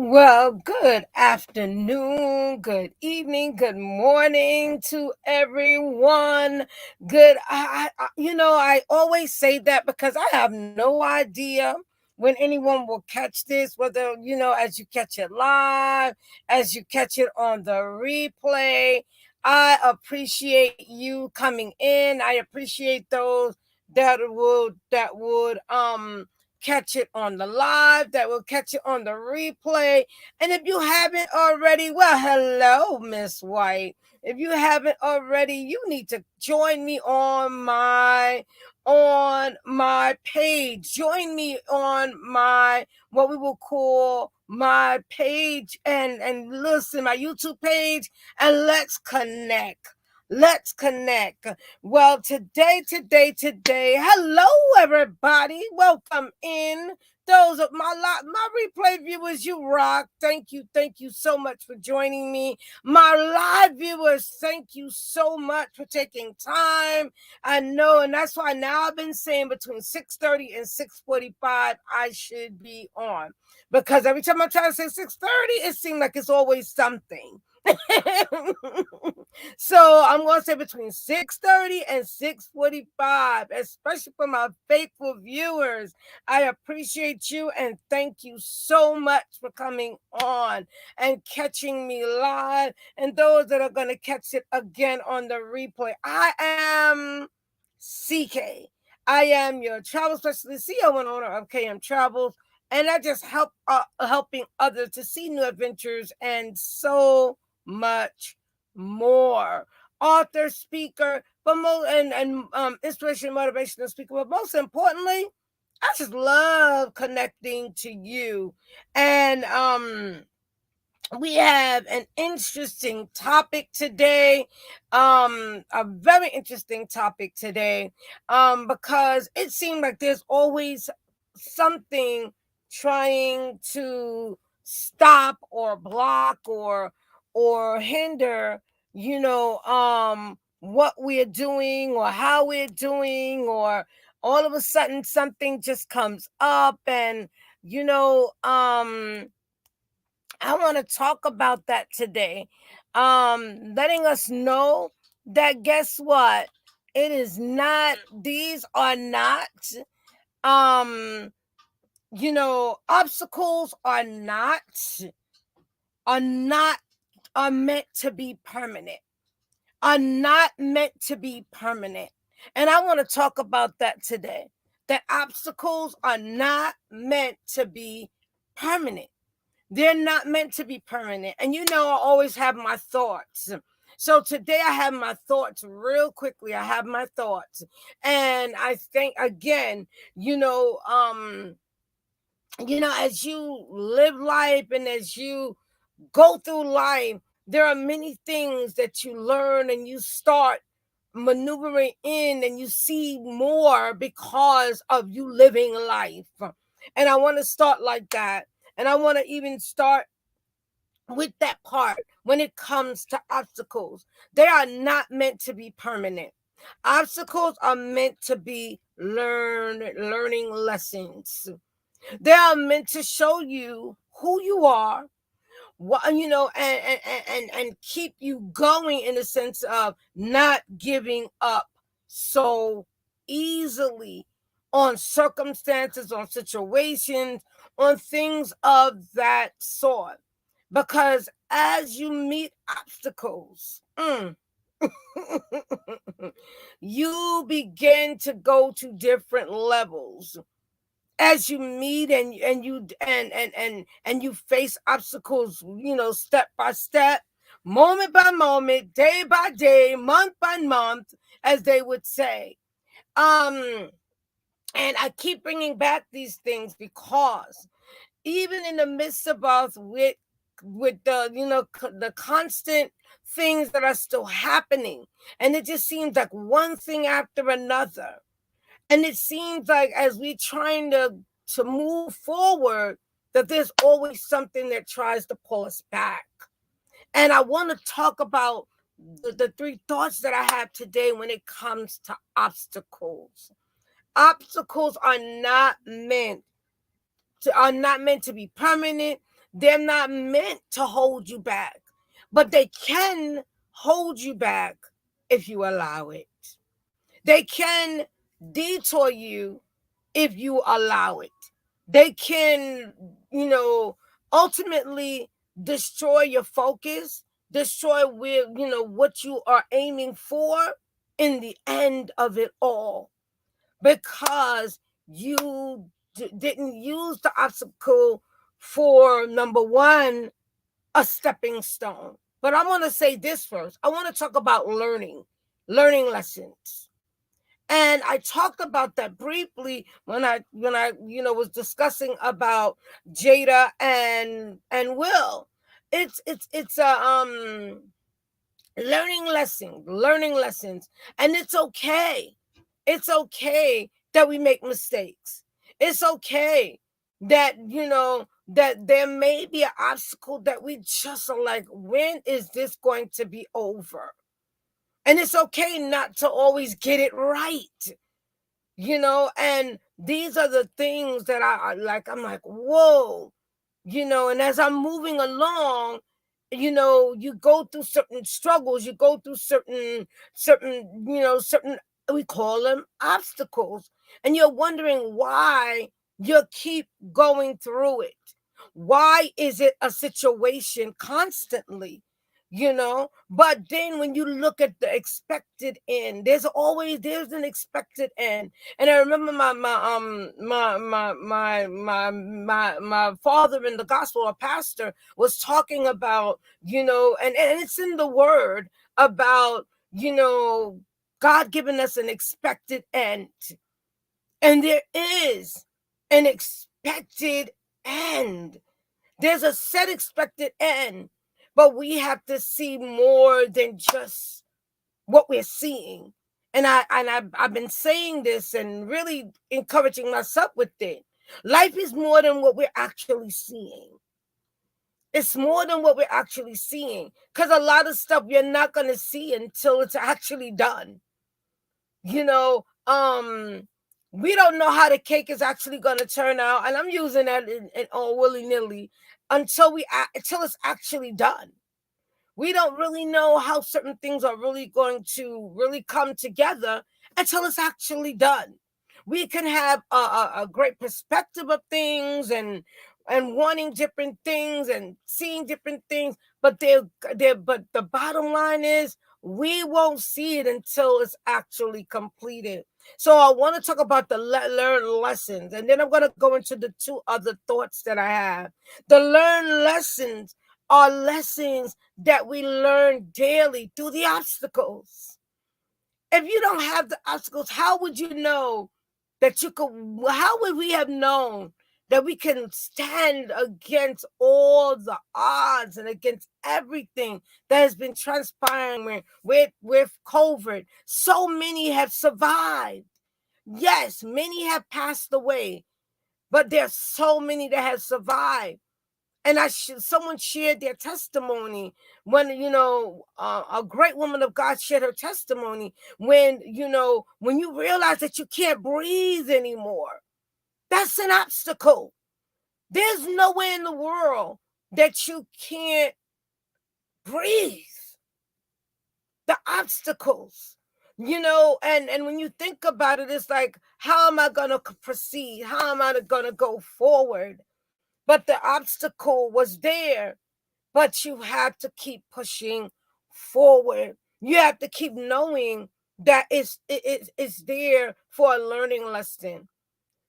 Well, good afternoon, good evening, good morning to everyone. I always say that because I have no idea when anyone will catch this, whether, as you catch it live, as you catch it on the replay. I appreciate you coming in. I appreciate those that would catch it on the live, that will catch it on the replay. And if you haven't already, well, hello, Miss White. If you haven't already, you need to join me on my page. Join me on my what we will call my page and listen, my YouTube page, and let's connect. Let's connect. Well, today, hello everybody. Welcome in. Those of my replay viewers, you rock. Thank you so much for joining me. My live viewers, thank you so much for taking time. I know, and that's why now I've been saying between 6:30 and 6:45 I should be on. Because every time I try to say 6:30, it seems like it's always something. So I'm going to say between 6:30 and 6:45, especially for my faithful viewers. I appreciate you and thank you so much for coming on and catching me live, and those that are going to catch it again on the replay. I am CK. I am your travel specialist, CEO and owner of KM Travels, and I just helping others to see new adventures and so much more. Author, speaker, but inspiration, motivational speaker. But most importantly, I just love connecting to you. And we have an interesting topic today, a very interesting topic today, because it seemed like there's always something trying to stop or block or hinder, what we're doing or how we're doing, or all of a sudden something just comes up and you know um I want to talk about that today. Letting us know that guess what? It is not, these um, obstacles are not, are meant to be permanent, are not meant to be permanent. And I want to talk about that today. That obstacles are not meant to be permanent. They're not meant to be permanent. And I always have my thoughts. So today I have my thoughts real quickly. I have my thoughts. And I think again, as you live life and as you go through life, there are many things that you learn and you start maneuvering in and you see more because of you living life. And I want to start like that. And I want to even start with that part when it comes to obstacles. They are not meant to be permanent. Obstacles are meant to be learning lessons. They are meant to show you who you are, what and keep you going in the sense of not giving up so easily on circumstances, on situations, on things of that sort. Because as you meet obstacles, you begin to go to different levels as you meet and you face obstacles, step by step, moment by moment, day by day, month by month, as they would say. um and I keep bringing back these things because even in the midst of us with the the constant things that are still happening, and it just seems like one thing after another, and it seems like as we trying to move forward, that there's always something that tries to pull us back. And I want to talk about the three thoughts that I have today when it comes to obstacles. Obstacles are not meant to be permanent. They're not meant to hold you back, but they can hold you back if you allow it. They can detour you if you allow it. They can, ultimately destroy your focus, destroy where, what you are aiming for in the end of it all, because you didn't use the obstacle for, number one, a stepping stone. But I want to say this first. I want to talk about learning lessons. And I talked about that briefly when I was discussing about Jada and Will. It's a learning lessons, and it's okay. It's okay that we make mistakes. It's okay that that there may be an obstacle that we just are like, when is this going to be over? And it's okay not to always get it right, and these are the things that I like. I'm like, whoa, and as I'm moving along, you go through certain struggles, you go through certain, we call them obstacles, and you're wondering why you keep going through it. Why is it a situation constantly? But then when you look at the expected end, there's an expected end. And I remember my father in the gospel, a pastor, was talking about, and it's in the word about, God giving us an expected end. And there is an expected end. There's a set expected end, but we have to see more than just what we're seeing. And I've been saying this and really encouraging myself with it. Life is more than what we're actually seeing. It's more than what we're actually seeing, because a lot of stuff you're not going to see until it's actually done. We don't know how the cake is actually going to turn out, and I'm using that in all willy-nilly, until it's actually done. We don't really know how certain things are really going to really come together until it's actually done. We can have a great perspective of things and wanting different things and seeing different things, but but the bottom line is we won't see it until it's actually completed. So I want to talk about the learned lessons, and then I'm going to go into the two other thoughts that I have. The learned lessons are lessons that we learn daily through the obstacles. If you don't have the obstacles, how would you know that you could? How would we have known that we can stand against all the odds and against everything that has been transpiring with COVID? So many have survived. Yes, many have passed away, but there's so many that have survived. And someone shared their testimony when a great woman of God shared her testimony when you realize that you can't breathe anymore. That's an obstacle. There's nowhere in the world that you can't breathe. The obstacles, and when you think about it, it's like, how am I going to proceed? How am I going to go forward? But the obstacle was there, but you have to keep pushing forward. You have to keep knowing that it's there for a learning lesson.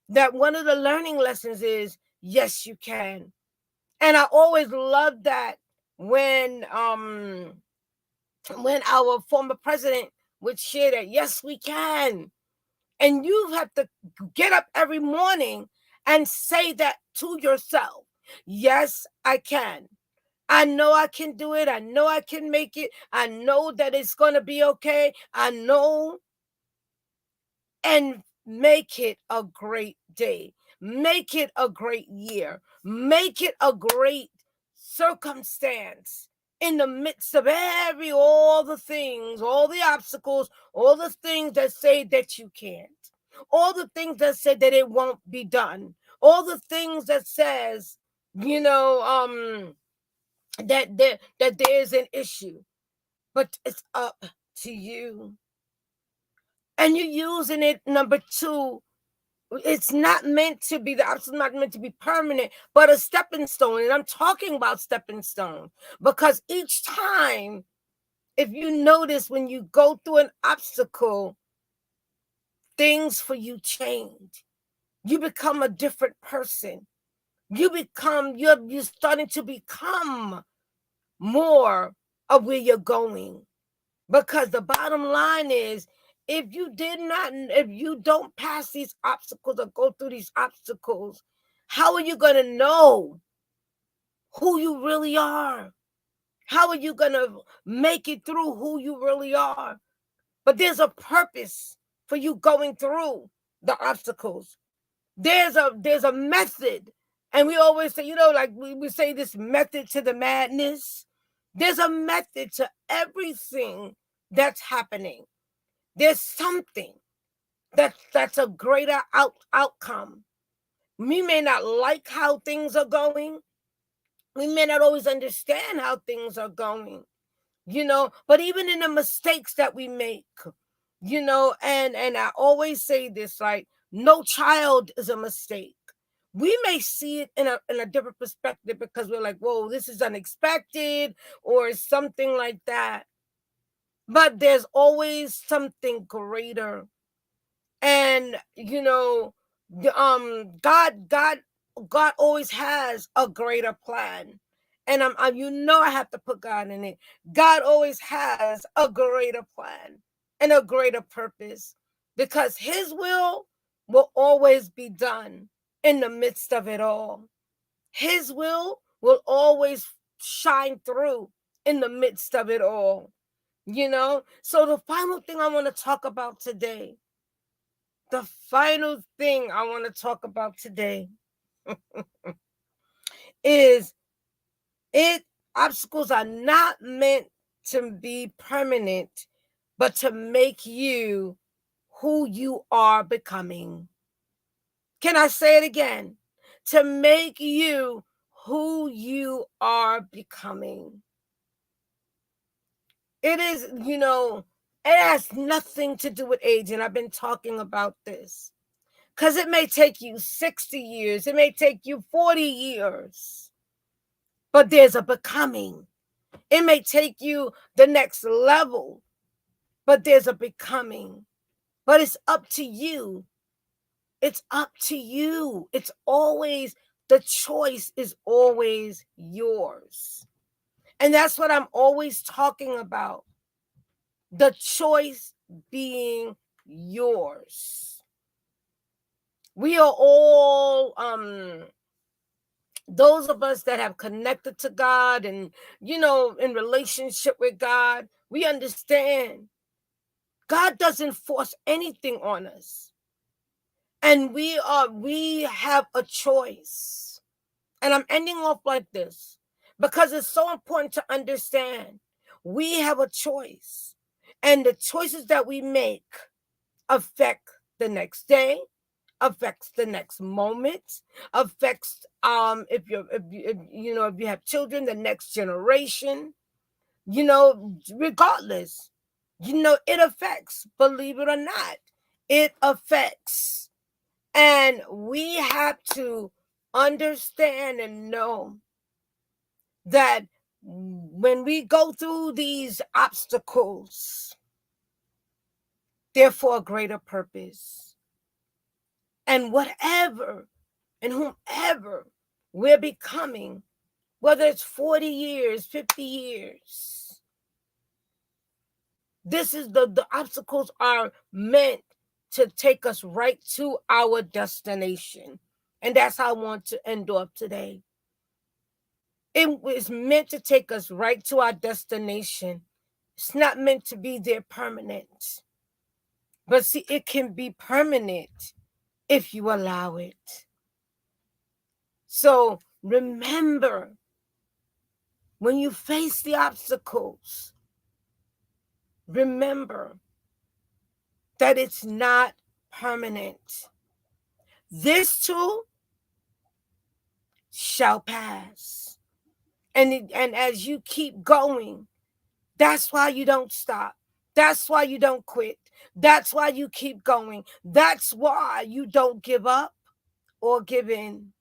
That one of the learning lessons is, yes, you can. And I always loved that when our former president would share that, yes, we can. And you have to get up every morning and say that to yourself. Yes, I can. I know I can do it. I know I can make it. I know that it's going to be okay. I know. And make it a great day. Make it a great year. Make it a great circumstance in the midst of all the things, all the obstacles, all the things that say that you can't, all the things that say that it won't be done, all the things that says you know, that there is an issue, but it's up to you. And you're using it, number two, it's not meant to be, the obstacle's not meant to be permanent, but a stepping stone. And I'm talking about stepping stone because each time, if you notice, when you go through an obstacle, things for you change. You become a different person. You're starting to become more of where you're going. Because the bottom line is, if you don't pass these obstacles or go through these obstacles, how are you going to know who you really are? How are you going to make it through who you really are? But there's a purpose for you going through the obstacles. There's a method. And we always say, like we say, this method to the madness. There's a method to everything that's happening. There's something that's a greater outcome. We may not like how things are going. We may not always understand how things are going, but even in the mistakes that we make, and I always say this, like, no child is a mistake. We may see it in a different perspective because we're like, whoa, this is unexpected or something like that. But there's always something greater. And, God always has a greater plan. And I have to put God in it. God always has a greater plan and a greater purpose, because his will always be done in the midst of it all. His will always shine through in the midst of it all. So the final thing I want to talk about today, is obstacles are not meant to be permanent, but to make you who you are becoming. Can I say it again? To make you who you are becoming. It is, it has nothing to do with age, and I've been talking about this. Because it may take you 60 years, it may take you 40 years, but there's a becoming. It may take you the next level, but there's a becoming. But it's up to you. It's up to you. The choice is always yours. And that's what I'm always talking about. The choice being yours. We are all, those of us that have connected to God and, in relationship with God, we understand God doesn't force anything on us. And we have a choice. And I'm ending off like this because it's so important to understand we have a choice. And the choices that we make affect the next day, affects the next moment, affects if you have children, the next generation, regardless, it affects, believe it or not, it affects. And we have to understand and know that when we go through these obstacles, they're for a greater purpose. And whatever and whomever we're becoming, whether it's 40 years, 50 years, this is the obstacles are meant to take us right to our destination. And that's how I want to end off today. It was meant to take us right to our destination. It's not meant to be there permanent. But see, it can be permanent if you allow it. So remember, when you face the obstacles, remember that it's not permanent. This too shall pass. And as you keep going, that's why you don't stop. That's why you don't quit. That's why you keep going. That's why you don't give up or give in.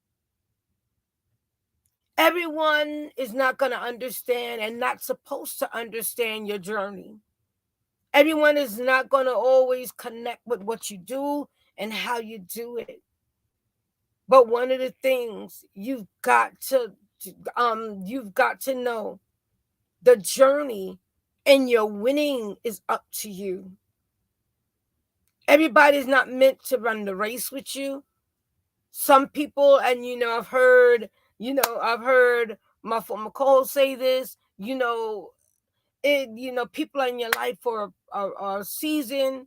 Everyone is not going to understand and not supposed to understand your journey. Everyone is not going to always connect with what you do and how you do it. But one of the things you've got to know, the journey and your winning is up to you. Everybody's not meant to run the race with you. Some people, and I've heard my former Cole say this, people are in your life for a season,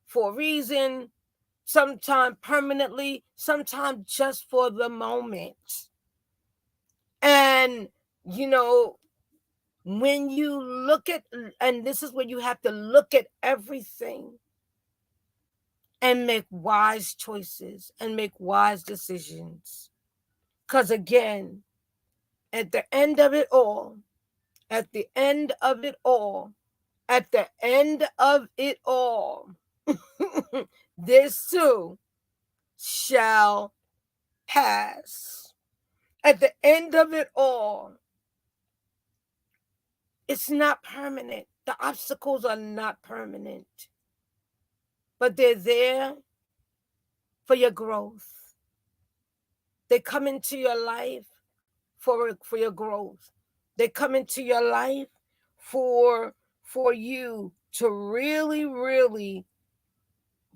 for a reason, sometimes permanently, sometimes just for the moment. And, when you look at, and this is where you have to look at everything and make wise choices and make wise decisions. Because again, at the end of it all, this too shall pass. At the end of it all, it's not permanent. The obstacles are not permanent, but they're there for your growth. They come into your life for your growth. They come into your life for you to really, really,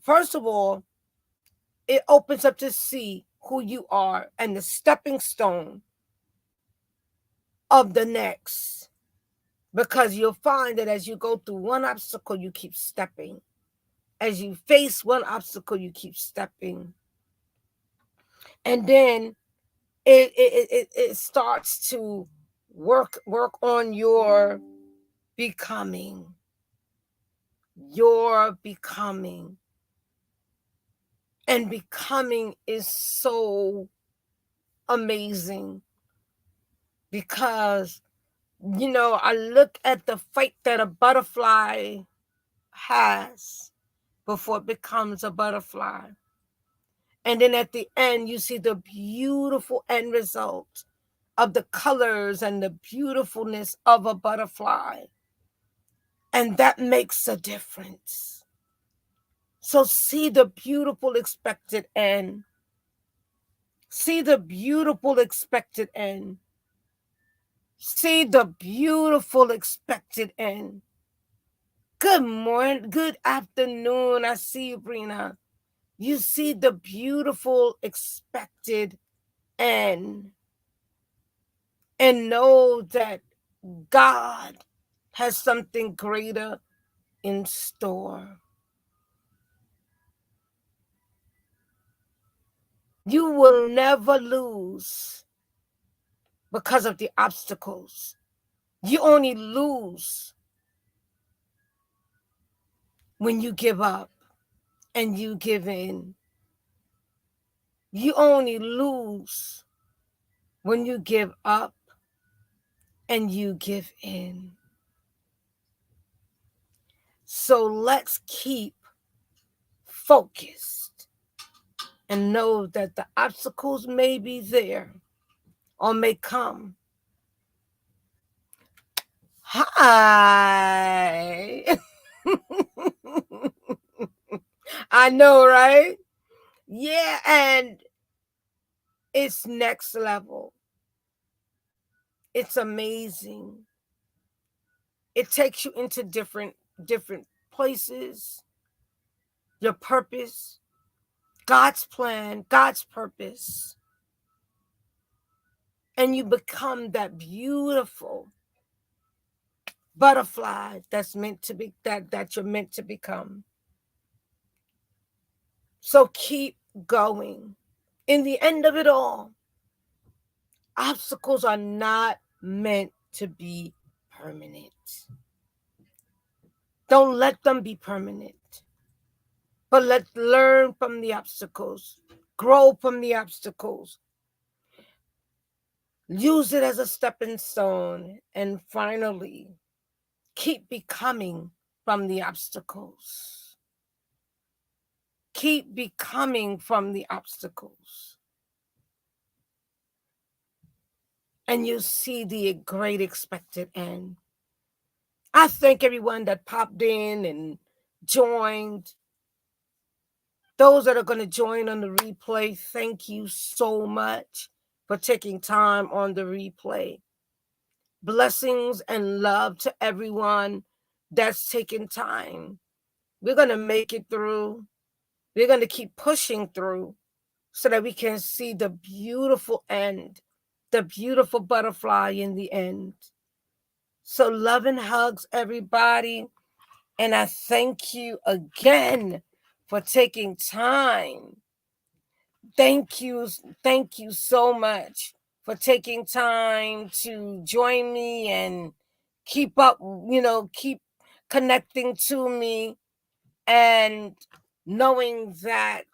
first of all, it opens up to see who you are and the stepping stone of the next. Because you'll find that as you go through one obstacle, you keep stepping. As you face one obstacle, you keep stepping. And then it starts to work on your becoming. Your becoming. And becoming is so amazing because, I look at the fight that a butterfly has before it becomes a butterfly. And then at the end, you see the beautiful end result of the colors and the beautifulness of a butterfly. And that makes a difference. So see the beautiful expected end. See the beautiful expected end. See the beautiful expected end. Good morning, good afternoon. I see you, Brina. You see the beautiful expected end. And know that God has something greater in store. You will never lose because of the obstacles. You only lose when you give up and you give in. You only lose when you give up and you give in. So let's keep focused and know that the obstacles may be there or may come. Hi. I know, right? Yeah, and it's next level. It's amazing. It takes you into different places, your purpose, God's plan, God's purpose. And you become that beautiful butterfly that's meant to be, that you're meant to become. So keep going. In the end of it all, obstacles are not meant to be permanent. Don't let them be permanent. But let's learn from the obstacles, grow from the obstacles, Use it as a stepping stone. And finally, keep becoming from the obstacles. Keep becoming from the obstacles. And you see the great expected end. I thank everyone that popped in and joined. Those that are going to join on the replay, thank you so much for taking time on the replay. Blessings and love to everyone that's taking time. We're going to make it through. We're going to keep pushing through so that we can see the beautiful end, the beautiful butterfly in the end. So love and hugs, everybody. And I thank you again for taking time. Thank you so much for taking time to join me and keep up, keep connecting to me and knowing that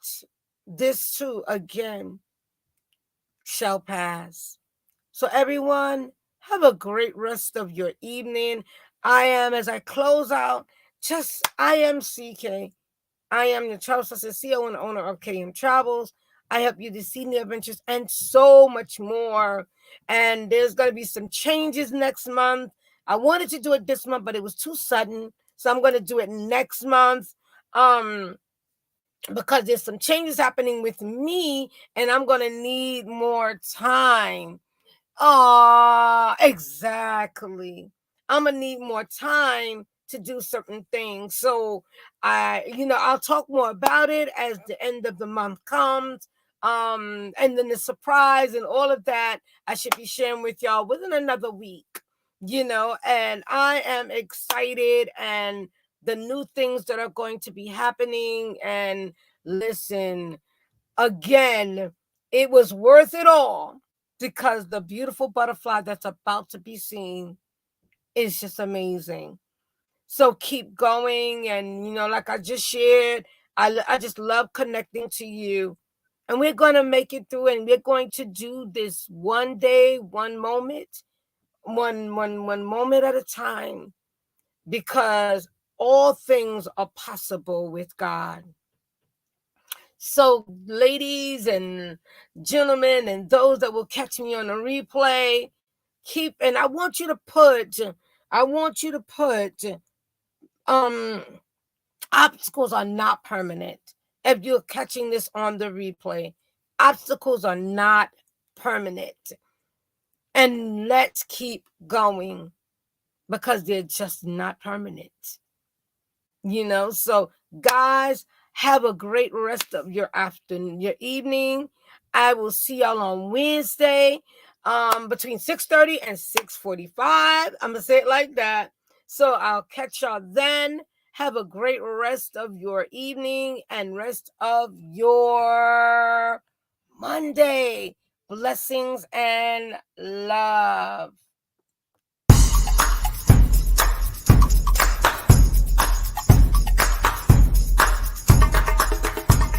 this too, again, shall pass. So everyone, have a great rest of your evening. As I close out, I am CK. I am the travel CEO and owner of KM Travels. I help you to see new adventures and so much more. And there's going to be some changes next month. I wanted to do it this month, but it was too sudden. So I'm going to do it next month. Because there's some changes happening with me and I'm going to need more time. Exactly. I'm going to need more time to do certain things. So I'll talk more about it as the end of the month comes. And then the surprise and all of that, I should be sharing with y'all within another week, and I am excited and the new things that are going to be happening. And listen, again, it was worth it all because the beautiful butterfly that's about to be seen is just amazing. So keep going. And, like I just shared, I just love connecting to you. And we're going to make it through, and we're going to do this one day, one moment, one moment at a time, because all things are possible with God. So, ladies and gentlemen, and those that will catch me on a replay, I want you to put, obstacles are not permanent. If you're catching this on the replay, obstacles are not permanent. And let's keep going because they're just not permanent. So guys, have a great rest of your afternoon, your evening. I will see y'all on Wednesday between 6:30 and 6:45. I'm gonna say it like that. So I'll catch y'all then. Have a great rest of your evening and rest of your Monday. Blessings and love.